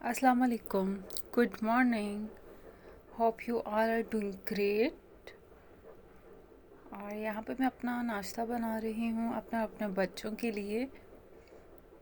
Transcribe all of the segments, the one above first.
Assalamu alaikum. Good morning. Hope you all are doing great. और यहाँ पे मैं अपना नाश्ता बना रही हूँ अपने अपने बच्चों के लिए।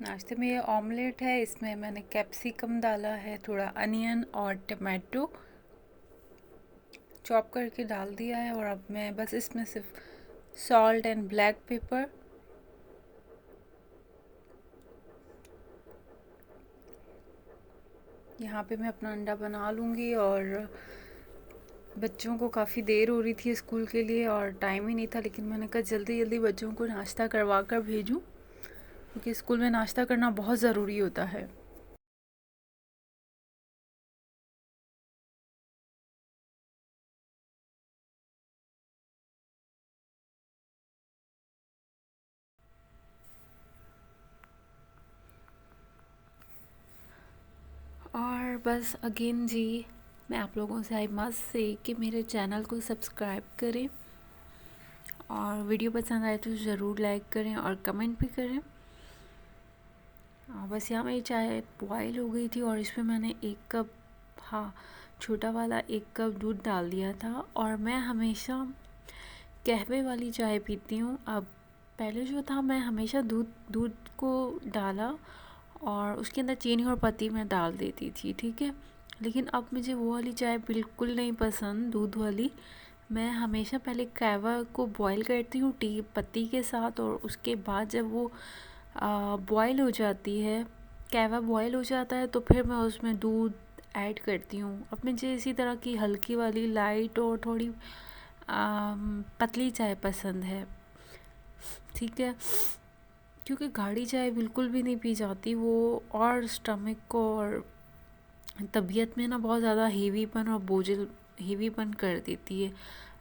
नाश्ते में ये ऑमलेट है, इसमें मैंने कैप्सिकम डाला है, थोड़ा अनियन और टमाटो चॉप करके डाल दिया है। और अब मैं बस इसमें सिर्फ सॉल्ट एंड ब्लैक पेपर, यहाँ पे मैं अपना अंडा बना लूँगी। और बच्चों को काफ़ी देर हो रही थी स्कूल के लिए और टाइम ही नहीं था, लेकिन मैंने कहा जल्दी जल्दी बच्चों को नाश्ता करवा कर भेजूँ, क्योंकि स्कूल में नाश्ता करना बहुत ज़रूरी होता है। और बस अगेन जी, मैं आप लोगों से आई मस्ट से कि मेरे चैनल को सब्सक्राइब करें और वीडियो पसंद आए तो ज़रूर लाइक करें और कमेंट भी करें। बस यहाँ मेरी चाय बॉयल हो गई थी और इसमें मैंने 1 कप, हाँ, छोटा वाला 1 कप दूध डाल दिया था। और मैं हमेशा कहवे वाली चाय पीती हूँ। अब पहले जो था, मैं हमेशा दूध दूध को डाला और उसके अंदर चीनी और पत्ती मैं डाल देती थी, ठीक है। लेकिन अब मुझे वो वाली चाय बिल्कुल नहीं पसंद, दूध वाली। मैं हमेशा पहले कहवा को बॉईल करती हूँ टी पत्ती के साथ, और उसके बाद जब वो बॉईल हो जाती है, कहवा बॉईल हो जाता है, तो फिर मैं उसमें दूध ऐड करती हूँ। अब मुझे इसी तरह की हल्की वाली लाइट और थोड़ी पतली चाय पसंद है, ठीक है। क्योंकि गाढ़ी चाय बिल्कुल भी नहीं पी जाती, वो और स्टमक को और तबीयत में ना बहुत ज़्यादा हेवीपन और बोझिल हेवीपन कर देती है।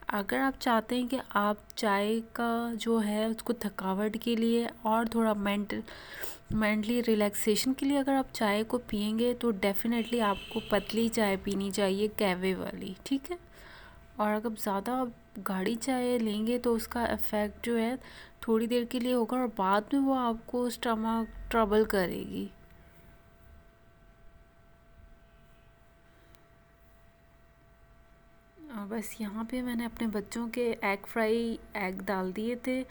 अगर आप चाहते हैं कि आप चाय का जो है उसको थकावट के लिए और थोड़ा मेंटली रिलैक्सेशन के लिए अगर आप चाय को पियेंगे, तो डेफ़िनेटली आपको पतली चाय पीनी चाहिए, कहवे वाली, ठीक है। और अगर ज़्यादा आप गाढ़ी चाय लेंगे तो उसका इफ़ेक्ट जो है थोड़ी देर के लिए होगा और बाद में वो आपको स्टमक ट्रबल करेगी। बस यहाँ पे मैंने अपने बच्चों के एग डाल दिए थे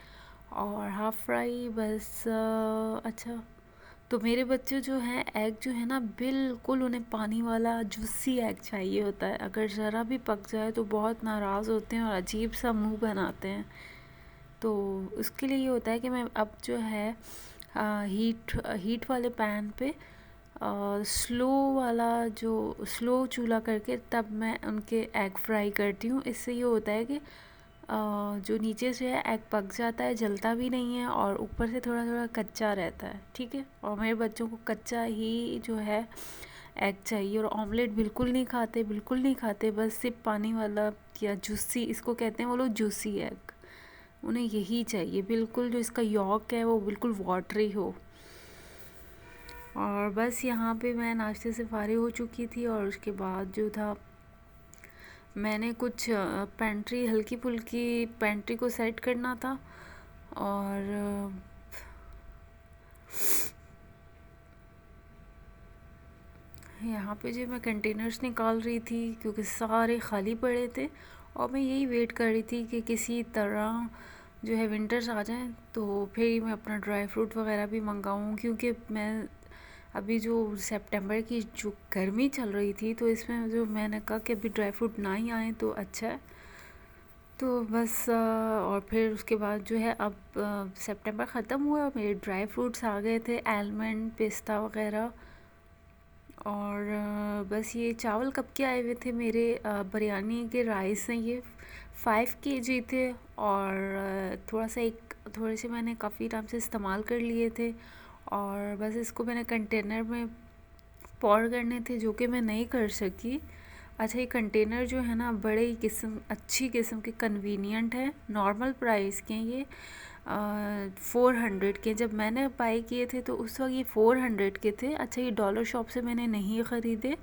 और हाफ़ फ्राई बस। अच्छा, तो मेरे बच्चे जो हैं, एग जो है ना, बिल्कुल उन्हें पानी वाला जूसी एग चाहिए होता है। अगर ज़रा भी पक जाए तो बहुत नाराज़ होते हैं और अजीब सा मुंह बनाते हैं। तो उसके लिए ये होता है कि मैं अब जो है हीट वाले पैन पे स्लो वाला, जो स्लो चूल्हा करके तब मैं उनके एग फ्राई करती हूँ। इससे ये होता है कि जो नीचे से है एग पक जाता है, जलता भी नहीं है, और ऊपर से थोड़ा थोड़ा कच्चा रहता है, ठीक है। और मेरे बच्चों को कच्चा ही जो है एग चाहिए, और ऑमलेट बिल्कुल नहीं खाते, बिल्कुल नहीं खाते, बस सिर्फ पानी वाला या जूसी, इसको कहते हैं वो लोग जूसी एग, उन्हें यही चाहिए, बिल्कुल जो इसका यॉक है वो बिल्कुल वाटरी हो। और बस यहाँ पे मैं नाश्ते से फारिग हो चुकी थी और उसके बाद जो था, मैंने कुछ पेंट्री, हल्की फुल्की पेंट्री को सेट करना था। और यहाँ पे जो मैं कंटेनर्स निकाल रही थी, क्योंकि सारे खाली पड़े थे, और मैं यही वेट कर रही थी कि किसी तरह जो है विंटर्स आ जाएं, तो फिर मैं अपना ड्राई फ्रूट वगैरह भी मंगाऊँ। क्योंकि मैं अभी जो सितंबर की जो गर्मी चल रही थी, तो इसमें जो मैंने कहा कि अभी ड्राई फ्रूट ना ही आए तो अच्छा है। तो बस और फिर उसके बाद जो है, अब सितंबर ख़त्म हुआ और मेरे ड्राई फ्रूट्स आ गए थे, आलमंड, पिस्ता वगैरह। और बस ये चावल कब के आए हुए थे मेरे, बिरयानी के राइस हैं ये, 5 kg थे। और थोड़े से मैंने काफ़ी टाइम से इस्तेमाल कर लिए थे, और बस इसको मैंने कंटेनर में पौर करने थे, जो कि मैं नहीं कर सकी। अच्छा, ये कंटेनर जो है ना, बड़े ही अच्छी किस्म के कन्वीनियंट है, नॉर्मल प्राइस के हैं ये, 400 के। जब मैंने बाई किए थे तो उस वक्त ये 400 के थे। अच्छा, ये डॉलर शॉप से मैंने नहीं ख़रीदे,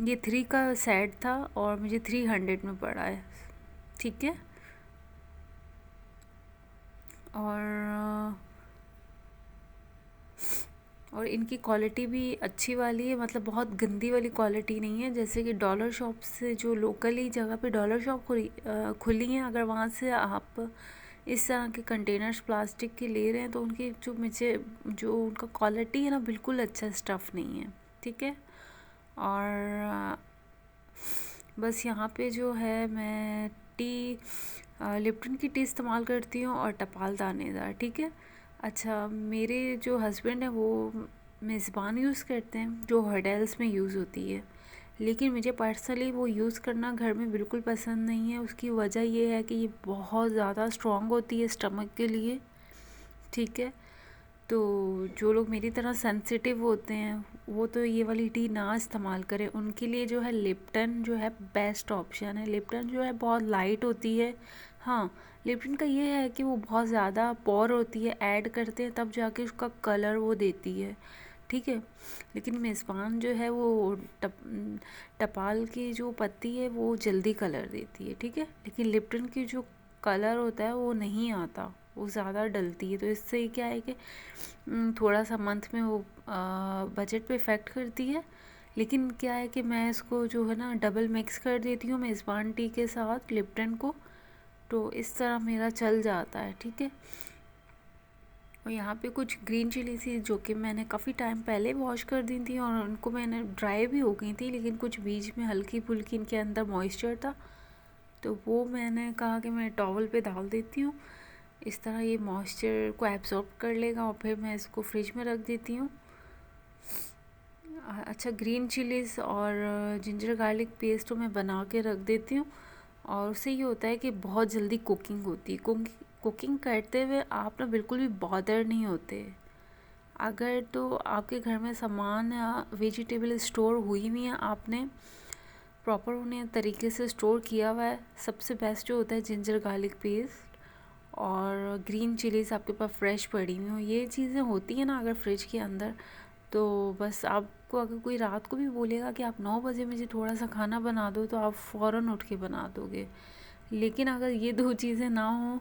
ये 3 का सेट था और मुझे 300 में पड़ा है, ठीक है। और और इनकी क्वालिटी भी अच्छी वाली है, मतलब बहुत गंदी वाली क्वालिटी नहीं है। जैसे कि डॉलर शॉप से जो लोकली जगह पे डॉलर शॉप खुली हैं, अगर वहाँ से आप इस तरह के कंटेनर्स प्लास्टिक के ले रहे हैं तो उनकी जो उनका क्वालिटी है ना, बिल्कुल अच्छा स्टफ़ नहीं है, ठीक है। और बस यहाँ पे जो है मैं लिप्टन की टी इस्तेमाल करती हूँ और टपाल दानेदार, ठीक है। अच्छा, मेरे जो हस्बैंड हैं वो मेज़बान यूज़ करते हैं, जो होटल्स में यूज़ होती है, लेकिन मुझे पर्सनली वो यूज़ करना घर में बिल्कुल पसंद नहीं है। उसकी वजह ये है कि ये बहुत ज़्यादा स्ट्रॉन्ग होती है स्टमक के लिए, ठीक है। तो जो लोग मेरी तरह सेंसिटिव होते हैं वो तो ये वाली टी ना इस्तेमाल करें। उनके लिए जो है लिप्टन जो है बेस्ट ऑप्शन है। लिप्टन जो है बहुत लाइट होती है। हाँ, लिप्टन का ये है कि वो बहुत ज़्यादा पौर होती है, ऐड करते हैं तब जाके उसका कलर वो देती है, ठीक है। लेकिन मेज़बान जो है वो टपाल की जो पत्ती है वो जल्दी कलर देती है, ठीक है। लेकिन लिप्टन की जो कलर होता है वो नहीं आता, वो ज़्यादा डलती है। तो इससे क्या है कि थोड़ा सा मंथ में वो बजट पे इफ़ेक्ट करती है। लेकिन क्या है कि मैं इसको जो है ना डबल मिक्स कर देती हूँ मेज़बान टी के साथ लिप्टन को, तो इस तरह मेरा चल जाता है, ठीक है। और यहाँ पे कुछ ग्रीन चिली थी जो कि मैंने काफ़ी टाइम पहले वॉश कर दी थी और उनको मैंने ड्राई भी हो गई थी, लेकिन कुछ बीच में हल्की फुल्की इनके अंदर मॉइस्चर था, तो वो मैंने कहा कि मैं टॉवल पे डाल देती हूँ। इस तरह ये मॉइस्चर को एब्जॉर्ब कर लेगा और फिर मैं इसको फ्रिज में रख देती हूँ। अच्छा, ग्रीन चिलीज़ और जिंजर गार्लिक पेस्ट तो मैं बना के रख देती हूँ, और उससे ये होता है कि बहुत जल्दी कुकिंग होती है। कुकिंग करते हुए आप ना बिल्कुल भी बॉदर नहीं होते। अगर तो आपके घर में सामान या वेजिटेबल स्टोर हुई हुई हैं, आपने प्रॉपर उन्हें तरीके से स्टोर किया हुआ है, सबसे बेस्ट जो होता है जिंजर गार्लिक पेस्ट और ग्रीन चिलीज़ आपके पास फ्रेश पड़ी हुई हो, ये चीज़ें होती हैं ना अगर फ्रिज के अंदर, तो बस आपको अगर कोई रात को भी बोलेगा कि आप 9 बजे मुझे थोड़ा सा खाना बना दो, तो आप फ़ौरन उठ के बना दोगे। लेकिन अगर ये दो चीज़ें ना हो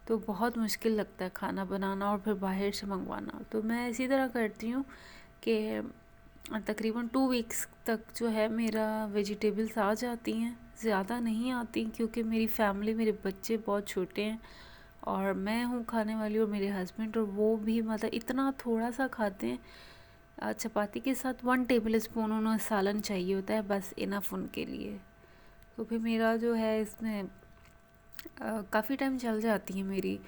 तो बहुत मुश्किल लगता है खाना बनाना और फिर बाहर से मंगवाना। तो मैं इसी तरह करती हूँ कि तकरीबन 2 वीक्स तक जो है मेरा वेजिटेबल्स आ जाती हैं, ज़्यादा नहीं आती क्योंकि मेरी फैमिली, मेरे बच्चे बहुत छोटे हैं और मैं हूँ खाने वाली और मेरे हस्बैंड, और वो भी मतलब इतना थोड़ा सा खाते हैं। चपाती के साथ 1 टेबल स्पून उन्हें सालन चाहिए होता है, बस इनफ उनके लिए। तो फिर मेरा जो है इसमें काफ़ी टाइम चल जाती है मेरी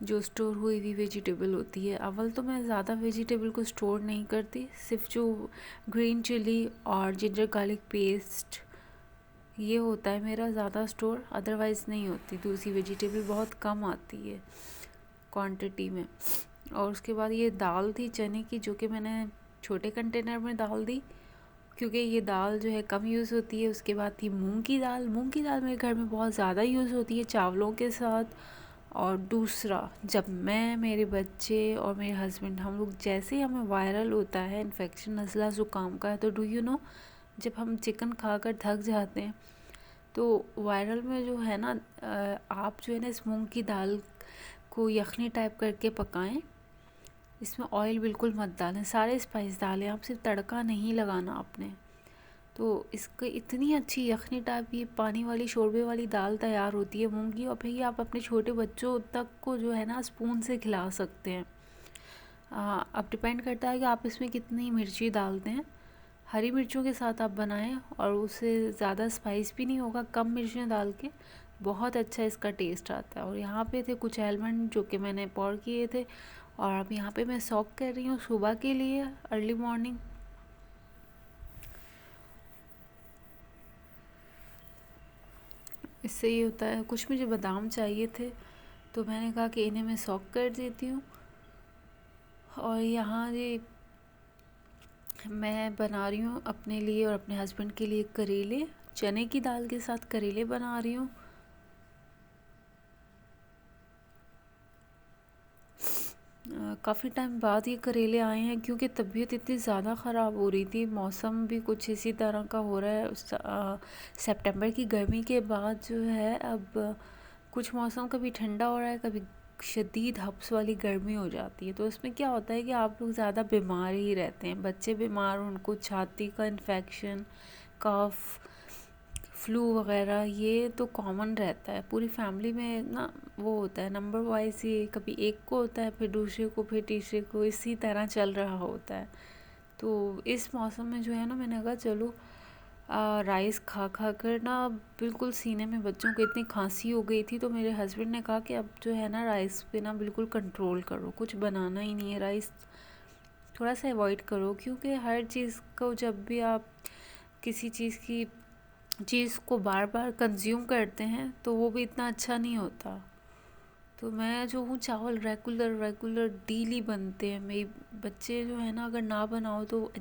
जो स्टोर हुई हुई वेजिटेबल होती है। अव्वल तो मैं ज़्यादा वेजिटेबल को स्टोर नहीं करती, सिर्फ जो ग्रीन चिली और जिंजर गार्लिक पेस्ट ये होता है मेरा ज़्यादा स्टोर, अदरवाइज़ नहीं होती। दूसरी वेजिटेबल बहुत कम आती है क्वांटिटी में। और उसके बाद ये दाल थी चने की, जो कि मैंने छोटे कंटेनर में डाल दी क्योंकि ये दाल जो है कम यूज़ होती है। उसके बाद थी मूंग की दाल। मूंग की दाल मेरे घर में बहुत ज़्यादा यूज़ होती है चावलों के साथ। और दूसरा, जब मैं, मेरे बच्चे और मेरे हस्बैंड, हम लोग जैसे ही हमें वायरल होता है इन्फेक्शन नज़ला ज़ुकाम का, तो डू यू नो, जब हम चिकन खाकर थक जाते हैं तो वायरल में जो है ना, आप जो है ना इस मूंग की दाल को यखनी टाइप करके पकाएं। इसमें ऑयल बिल्कुल मत डालें, सारे स्पाइस डालें, आप सिर्फ तड़का नहीं लगाना आपने। तो इसकी इतनी अच्छी यखनी टाइप ये पानी वाली शोरबे वाली दाल तैयार होती है मूंग की, और फिर ये आप अपने छोटे बच्चों तक को जो है ना स्पून से खिला सकते हैं। अब डिपेंड करता है कि आप इसमें कितनी मिर्ची डालते हैं। हरी मिर्चों के साथ आप बनाएं और उससे ज़्यादा स्पाइस भी नहीं होगा, कम मिर्चें डाल के बहुत अच्छा इसका टेस्ट आता है। और यहाँ पे थे कुछ आलमंड जो कि मैंने पौर किए थे, और अब यहाँ पे मैं सॉक कर रही हूँ सुबह के लिए, अर्ली मॉर्निंग। इससे ये होता है, कुछ मुझे बादाम चाहिए थे तो मैंने कहा कि इन्हें मैं सॉक कर देती हूँ। और यहाँ ये मैं बना रही हूँ अपने लिए और अपने हस्बैंड के लिए करेले, चने की दाल के साथ करेले बना रही हूँ। काफ़ी टाइम बाद ये करेले आए हैं क्योंकि तबीयत इतनी ज़्यादा ख़राब हो रही थी, मौसम भी कुछ इसी तरह का हो रहा है। सितंबर की गर्मी के बाद जो है अब कुछ मौसम कभी ठंडा हो रहा है, कभी शदीद हब्स वाली गर्मी हो जाती है, तो इसमें क्या होता है कि आप लोग ज़्यादा बीमार ही रहते हैं। बच्चे बीमार, उनको छाती का इन्फेक्शन, कफ, फ्लू वगैरह ये तो कॉमन रहता है पूरी फैमिली में ना। वो होता है नंबर वाइज, ये कभी एक को होता है, फिर दूसरे को, फिर तीसरे को, इसी तरह चल रहा होता है। तो इस मौसम में जो है ना, मैंने कहा चलो राइस खा खा कर ना बिल्कुल सीने में बच्चों को इतनी खांसी हो गई थी। तो मेरे हस्बैंड ने कहा कि अब जो है ना राइस पे ना बिल्कुल कंट्रोल करो, कुछ बनाना ही नहीं है, राइस थोड़ा सा अवॉइड करो, क्योंकि हर चीज़ को जब भी आप किसी चीज़ को बार बार कंज्यूम करते हैं तो वो भी इतना अच्छा नहीं होता। तो मैं जो हूँ, चावल रेगुलर रेगुलर डेली बनते हैं। मेरे बच्चे जो है ना, अगर ना बनाओ तो